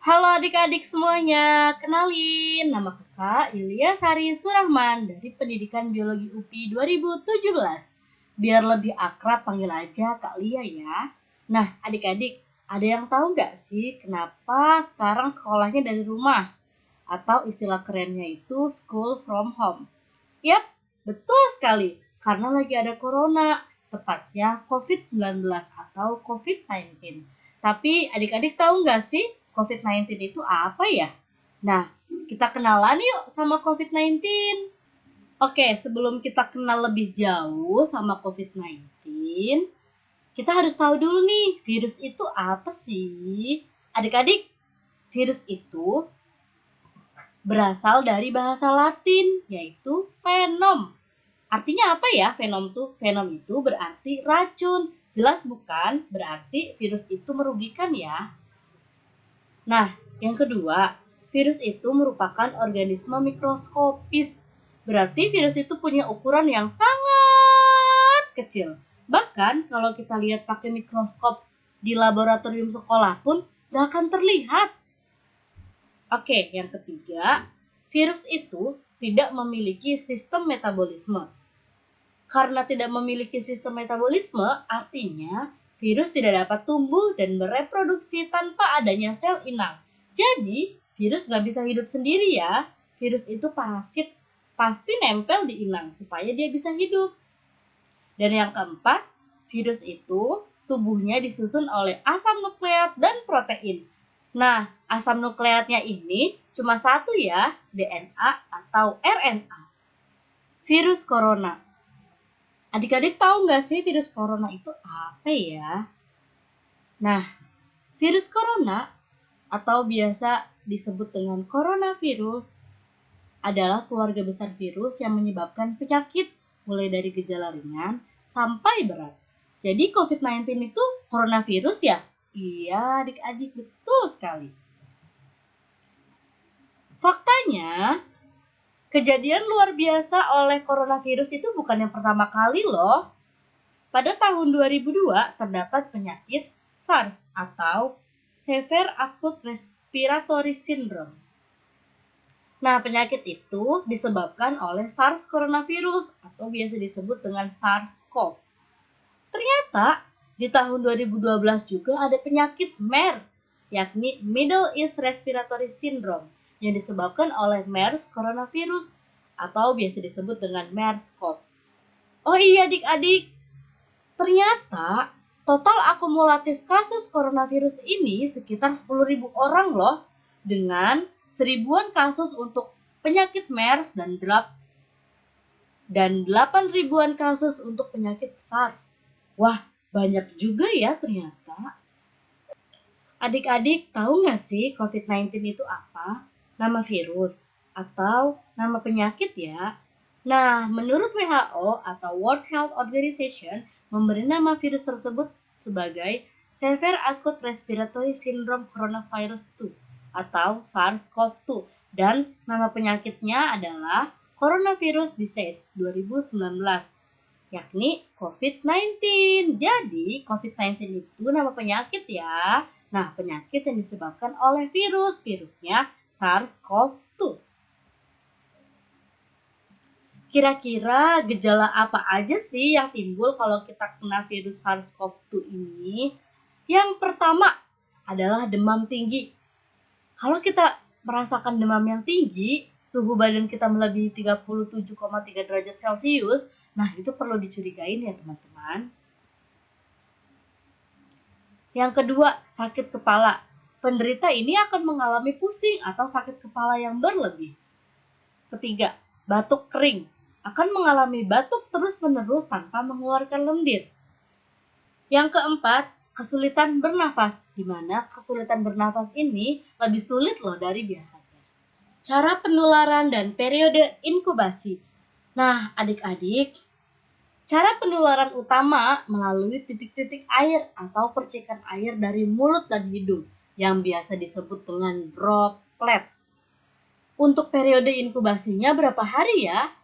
Halo adik-adik semuanya, kenalin nama kakak Ilya Sari Surahman dari Pendidikan Biologi UPI 2017. Biar lebih akrab panggil aja Kak Lia ya. Nah adik-adik, ada yang tahu nggak sih kenapa sekarang sekolahnya dari rumah? Atau istilah kerennya itu school from home. Yap, betul sekali, karena lagi ada corona, tepatnya COVID-19 atau COVID-19. Tapi adik-adik tahu nggak sih COVID-19 itu apa ya? Nah, kita kenalan yuk sama COVID-19. Oke, sebelum kita kenal lebih jauh sama COVID-19, kita harus tahu dulu nih, virus itu apa sih? Adik-adik, virus itu berasal dari bahasa Latin, yaitu venom. Artinya apa ya venom itu? Venom itu berarti racun. Jelas bukan berarti virus itu merugikan ya. Nah, yang kedua, virus itu merupakan organisme mikroskopis. Berarti virus itu punya ukuran yang sangat kecil. Bahkan kalau kita lihat pakai mikroskop di laboratorium sekolah pun gak akan terlihat. Oke, yang ketiga, virus itu tidak memiliki sistem metabolisme. Karena tidak memiliki sistem metabolisme, artinya virus tidak dapat tumbuh dan bereproduksi tanpa adanya sel inang. Jadi, virus nggak bisa hidup sendiri ya. Virus itu parasit, pasti nempel di inang supaya dia bisa hidup. Dan yang keempat, virus itu tubuhnya disusun oleh asam nukleat dan protein. Nah, asam nukleatnya ini cuma satu ya, DNA atau RNA. Virus corona. Adik-adik tahu nggak sih virus corona itu apa ya? Nah, virus corona atau biasa disebut dengan coronavirus adalah keluarga besar virus yang menyebabkan penyakit mulai dari gejala ringan sampai berat. Jadi COVID-19 itu coronavirus ya? Iya, adik-adik betul sekali. Faktanya, kejadian luar biasa oleh coronavirus itu bukan yang pertama kali loh. Pada tahun 2002 terdapat penyakit SARS atau Severe Acute Respiratory Syndrome. Nah, penyakit itu disebabkan oleh SARS coronavirus atau biasa disebut dengan SARS-CoV. Ternyata di tahun 2012 juga ada penyakit MERS, yakni Middle East Respiratory Syndrome, yang disebabkan oleh MERS coronavirus atau biasa disebut dengan MERS-CoV. Oh iya adik-adik, ternyata total akumulatif kasus coronavirus ini sekitar 10.000 orang loh, dengan 1.000-an kasus untuk penyakit MERS dan 8.000-an kasus untuk penyakit SARS. Wah, banyak juga ya ternyata. Adik-adik tahu nggak sih COVID-19 itu apa? Nama virus atau nama penyakit ya? Nah, menurut WHO atau World Health Organization memberi nama virus tersebut sebagai Severe Acute Respiratory Syndrome Coronavirus 2 atau SARS-CoV-2 dan nama penyakitnya adalah Coronavirus Disease 2019, yakni COVID-19. Jadi, COVID-19 itu nama penyakit ya. Nah, penyakit yang disebabkan oleh virusnya SARS-CoV-2. Kira-kira gejala apa aja sih yang timbul kalau kita kena virus SARS-CoV-2 ini? Yang pertama adalah demam tinggi. Kalau kita merasakan demam yang tinggi, suhu badan kita melebihi 37,3 derajat Celcius, nah itu perlu dicurigain ya teman-teman. Yang kedua, sakit kepala. Penderita ini akan mengalami pusing atau sakit kepala yang berlebih. Ketiga, batuk kering. Akan mengalami batuk terus-menerus tanpa mengeluarkan lendir. Yang keempat, kesulitan bernafas, di mana kesulitan bernafas ini lebih sulit loh dari biasanya. Cara penularan dan periode inkubasi. Nah, adik-adik, cara penularan utama melalui titik-titik air atau percikan air dari mulut dan hidung yang biasa disebut dengan droplet. Untuk periode inkubasinya berapa hari ya?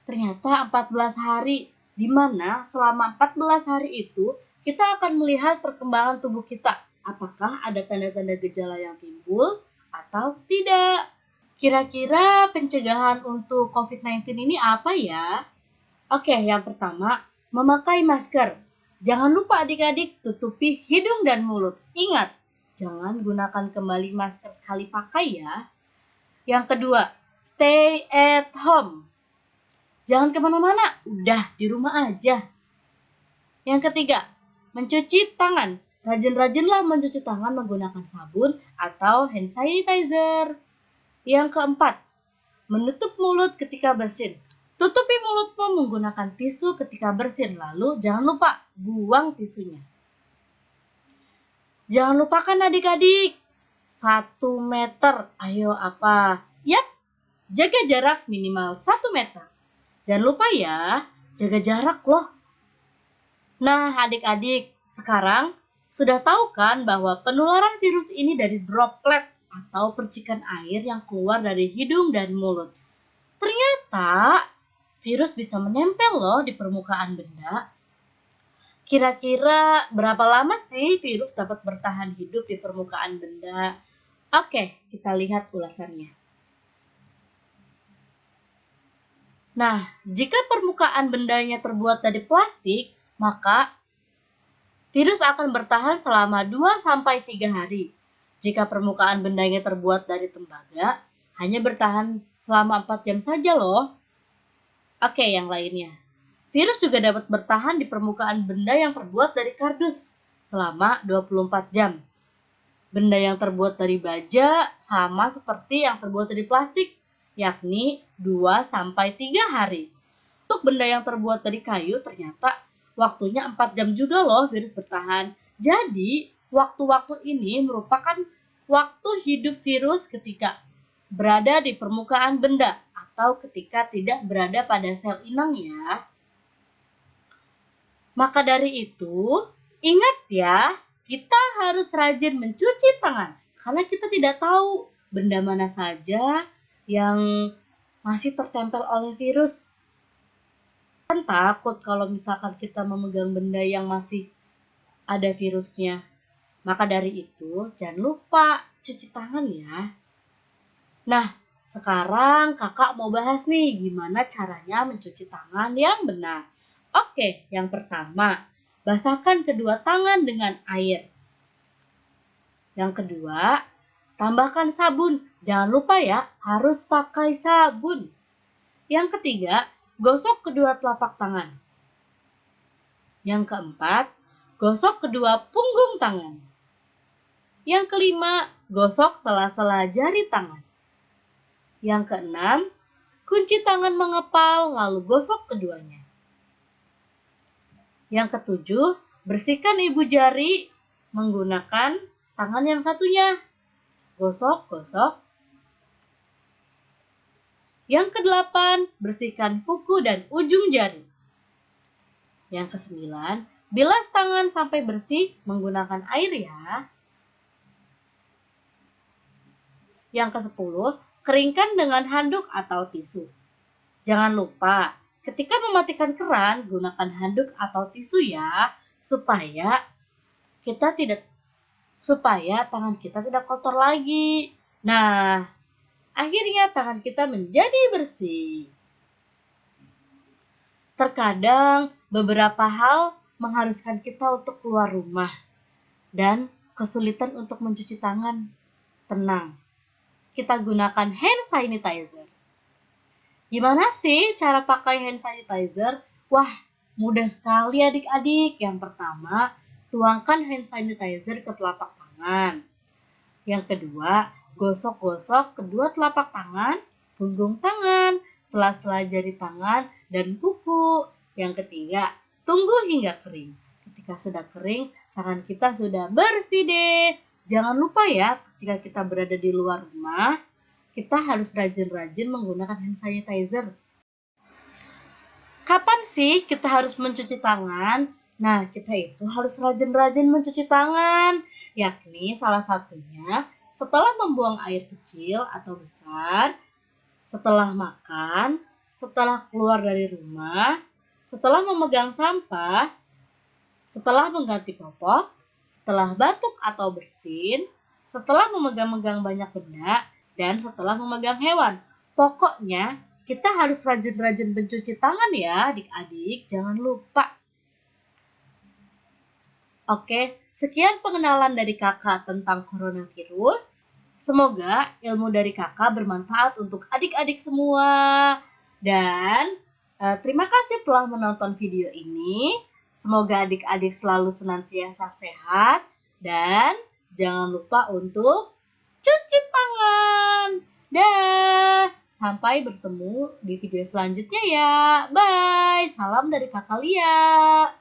Ternyata 14 hari, di mana selama 14 hari itu kita akan melihat perkembangan tubuh kita. apakah ada tanda-tanda gejala yang timbul atau tidak. Kira-kira pencegahan untuk COVID-19 ini apa ya? Oke, yang pertama, memakai masker. Jangan lupa adik-adik tutupi hidung dan mulut. Ingat, jangan gunakan kembali masker sekali pakai ya. Yang kedua, stay at home. Jangan kemana-mana, udah di rumah aja. Yang ketiga, mencuci tangan. Rajin-rajinlah mencuci tangan menggunakan sabun atau hand sanitizer. Yang keempat, menutup mulut ketika bersin. Tutupi mulutmu menggunakan tisu ketika bersin, lalu jangan lupa buang tisunya. Jangan lupakan adik-adik, 1 meter. Ayo apa? Yap, jaga jarak minimal 1 meter. Jangan lupa ya, jaga jarak loh. Nah adik-adik, sekarang sudah tahu kan bahwa penularan virus ini dari droplet atau percikan air yang keluar dari hidung dan mulut. Ternyata virus bisa menempel loh di permukaan benda. Kira-kira berapa lama sih virus dapat bertahan hidup di permukaan benda? Oke, kita lihat ulasannya. Nah, jika permukaan bendanya terbuat dari plastik, maka virus akan bertahan selama 2-3 hari. Jika permukaan bendanya terbuat dari tembaga, hanya bertahan selama 4 jam saja loh. Oke, yang lainnya. Virus juga dapat bertahan di permukaan benda yang terbuat dari kardus selama 24 jam. Benda yang terbuat dari baja sama seperti yang terbuat dari plastik, yakni 2-3 hari. Untuk benda yang terbuat dari kayu ternyata waktunya 4 jam juga loh virus bertahan. Jadi, waktu-waktu ini merupakan waktu hidup virus ketika berada di permukaan benda atau ketika tidak berada pada sel inang ya. Maka dari itu, ingat ya, kita harus rajin mencuci tangan karena kita tidak tahu benda mana saja yang masih tertempel oleh virus. Kan takut kalau misalkan kita memegang benda yang masih ada virusnya. Maka dari itu, jangan lupa cuci tangan ya. Nah, sekarang kakak mau bahas nih gimana caranya mencuci tangan yang benar. Oke, yang pertama, basahkan kedua tangan dengan air. Yang kedua, tambahkan sabun. Jangan lupa ya, harus pakai sabun. Yang ketiga, gosok kedua telapak tangan. Yang keempat, gosok kedua punggung tangan. Yang kelima, gosok sela-sela jari tangan. Yang keenam, kunci tangan mengepal lalu gosok keduanya. Yang ketujuh, bersihkan ibu jari menggunakan tangan yang satunya. Gosok, gosok. Yang kedelapan, bersihkan kuku dan ujung jari. Yang kesembilan, bilas tangan sampai bersih menggunakan air ya. Yang kesepuluh, keringkan dengan handuk atau tisu. Jangan lupa, ketika mematikan keran, gunakan handuk atau tisu ya, supaya tangan kita tidak kotor lagi. Nah, akhirnya tangan kita menjadi bersih. Terkadang beberapa hal mengharuskan kita untuk keluar rumah dan kesulitan untuk mencuci tangan. Tenang, kita gunakan hand sanitizer. Gimana sih cara pakai hand sanitizer? Wah, mudah sekali adik-adik. Yang pertama, tuangkan hand sanitizer ke telapak tangan. Yang kedua, gosok-gosok kedua telapak tangan, punggung tangan, sela-sela jari tangan, dan kuku. Yang ketiga, tunggu hingga kering. Ketika sudah kering, tangan kita sudah bersih deh. Jangan lupa ya, ketika kita berada di luar rumah, kita harus rajin-rajin menggunakan hand sanitizer. Kapan sih kita harus mencuci tangan? Nah, kita itu harus rajin-rajin mencuci tangan, yakni salah satunya setelah membuang air kecil atau besar, setelah makan, setelah keluar dari rumah, setelah memegang sampah, setelah mengganti popok, setelah batuk atau bersin, setelah memegang-megang banyak benda, dan setelah memegang hewan. Pokoknya, kita harus rajin-rajin mencuci tangan ya adik-adik, jangan lupa. Oke, sekian pengenalan dari kakak tentang coronavirus. Semoga ilmu dari kakak bermanfaat untuk adik-adik semua. Dan terima kasih telah menonton video ini. Semoga adik-adik selalu senantiasa sehat. Dan jangan lupa untuk cuci tangan. Dah, sampai bertemu di video selanjutnya ya. Bye, salam dari kakak Lia.